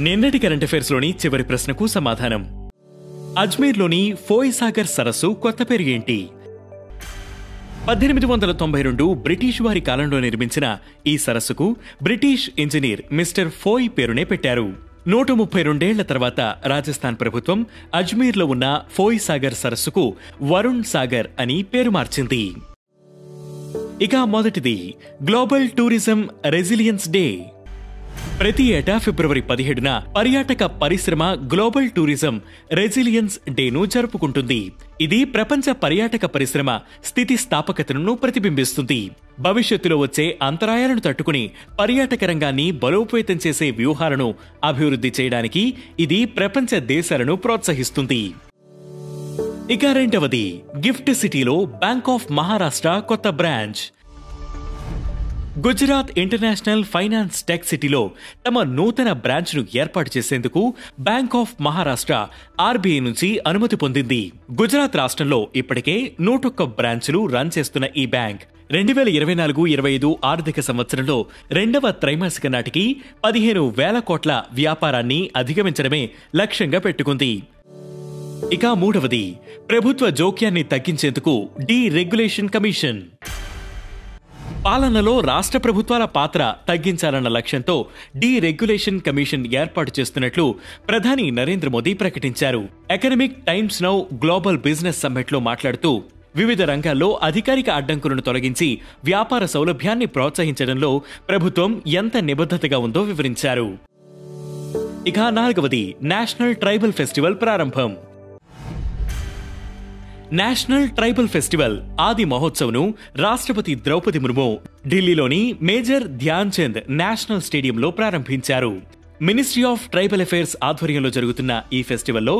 నిన్నటి current affairs లోని చివరి ప్రశ్నకు సమాధానం. అజ్మీర్లోని ఫోయ్ సాగర్ సరస్సు కొత్త పేరు ఏంటి? 1892 బ్రిటిష్ వారి కాలంలో నిర్మించిన ఈ సరస్సుకు బ్రిటిష్ ఇంజనీర్ మిస్టర్ ఫోయ్ పేరునే పెట్టారు. 132 తర్వాత రాజస్థాన్ ప్రభుత్వం అజ్మీర్లో ఉన్న ఫోయ్ సాగర్ సరస్సుకు వరుణ్ సాగర్ అని పేరు మార్చింది. ఇక మొదటిది గ్లోబల్ టూరిజం రెసిలియన్స్ డే. ప్రతి ఏటా ఫిబ్రవరి 17న పర్యాటక పరిశ్రమ గ్లోబల్ టూరిజం రెసిలియన్స్ డేను జరుపుకుంటుంది. ఇది ప్రపంచ పర్యాటక పరిశ్రమ స్థితిస్థాపకతను ప్రతిబింబిస్తుంది. భవిష్యత్తులో వచ్చే అంతరాయాలను తట్టుకుని పర్యాటక రంగాన్ని బలోపేతం చేసే వ్యూహాలను అభివృద్ధి చేయడానికి ఇది ప్రపంచ దేశాలను ప్రోత్సహిస్తుంది. ఇక రెండవది గిఫ్ట్ సిటీలో బ్యాంక్ ఆఫ్ మహారాష్ట్ర కొత్త branch. Gujarat international finance tech సిటీలో తమ నూతన బ్రాంచ్ను ఏర్పాటు చేసేందుకు బ్యాంక్ ఆఫ్ మహారాష్ట్ర ఆర్బీఐ నుంచి అనుమతి పొందింది. గుజరాత్ రాష్ట్రంలో ఇప్పటికే 101 బ్రాంచ్లు రన్ చేస్తున్న ఈ బ్యాంక్ 2024-25 ఆర్థిక సంవత్సరంలో రెండవ త్రైమాసిక నాటికి 15,000 కోట్ల వ్యాపారాన్ని అధిగమించడమే లక్ష్యంగా పెట్టుకుంది. ఇక మూడవది ప్రభుత్వ జోక్యాన్ని తగ్గించేందుకు డీరెగ్యులేషన్ కమిషన్. పాలనలో రాష్ట్ర ప్రభుత్వాల పాత్ర తగ్గించాలన్న లక్ష్యంతో డీరెగ్యులేషన్ కమిషన్ ఏర్పాటు చేస్తున్నట్లు ప్రధాని నరేంద్ర మోదీ ప్రకటించారు. Economic Times Now Global Business సమ్మిట్లో మాట్లాడుతూ వివిధ రంగాల్లో అధికారిక అడ్డంకులను తొలగించి వ్యాపార సౌలభ్యాన్ని ప్రోత్సహించడంలో ప్రభుత్వం ఎంత నిబద్ధతగా ఉందో వివరించారు. ఇక నాలుగవది నేషనల్ ట్రైబల్ ఫెస్టివల్ ప్రారంభం. నేషనల్ ట్రైబల్ ఫెస్టివల్ ఆది మహోత్సవ్ను రాష్ట్రపతి ద్రౌపది ముర్ము ఢిల్లీలోని మేజర్ ధ్యాన్ చంద్ నేషనల్ స్టేడియంలో ప్రారంభించారు. మినిస్ట్రీ ఆఫ్ ట్రైబల్ అఫైర్స్ ఆధ్వర్యంలో జరుగుతున్న ఈ ఫెస్టివల్లో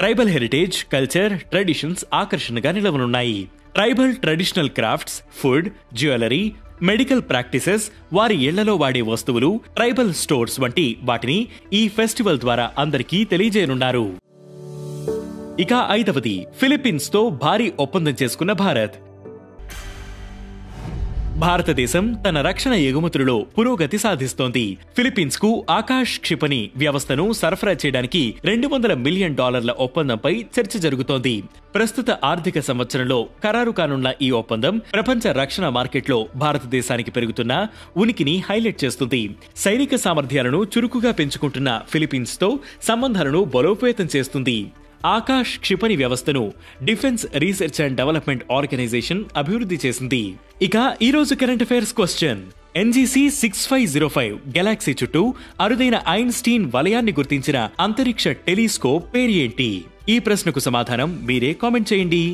ట్రైబల్ హెరిటేజ్, కల్చర్, ట్రెడిషన్స్ ఆకర్షణగా నిలవనున్నాయి. Tribal traditional crafts, food, jewellery, medical practices, వారి ఇళ్లలో వాడే వస్తువులు, ట్రైబల్ స్టోర్స్ వంటి వాటిని ఈ ఫెస్టివల్ ద్వారా అందరికీ తెలియజేయనున్నారు. ఇక ఐదవది ఫిలిప్పీన్స్ తో భారీ ఒప్పందం చేసుకున్న భారత్. భారతదేశం తన రక్షణ ఎగుమతులలో పురోగతి సాధిస్తోంది. ఫిలిప్పీన్స్ కు ఆకాశ్ క్షిపణి వ్యవస్థను సరఫరా చేయడానికి $200 మిలియన్ ఒప్పందంపై చర్చ జరుగుతోంది. ప్రస్తుత ఆర్థిక సంవత్సరంలో ఖరారు కానున్న ఈ ఒప్పందం ప్రపంచ రక్షణ మార్కెట్లో భారతదేశానికి పెరుగుతున్న ఉనికిని హైలైట్ చేస్తుంది. సైనిక సామర్థ్యాలను చురుకుగా పెంచుకుంటున్న ఫిలిప్పీన్స్ తో సంబంధాలను బలోపేతం చేస్తుంది. ఆకాశ్ క్షిపణి వ్యవస్థను Defence Research and Development Organisation అభివృద్ధి చేసింది. ఇక ఈ రోజు current affairs question: NGC 6505 galaxy చుట్టూ అరుదైన ఐన్స్టీన్ వలయాన్ని గుర్తించిన అంతరిక్ష టెలిస్కోప్ పేరు ఏంటి? ఈ ప్రశ్నకు సమాధానం మీరే కామెంట్ చేయండి.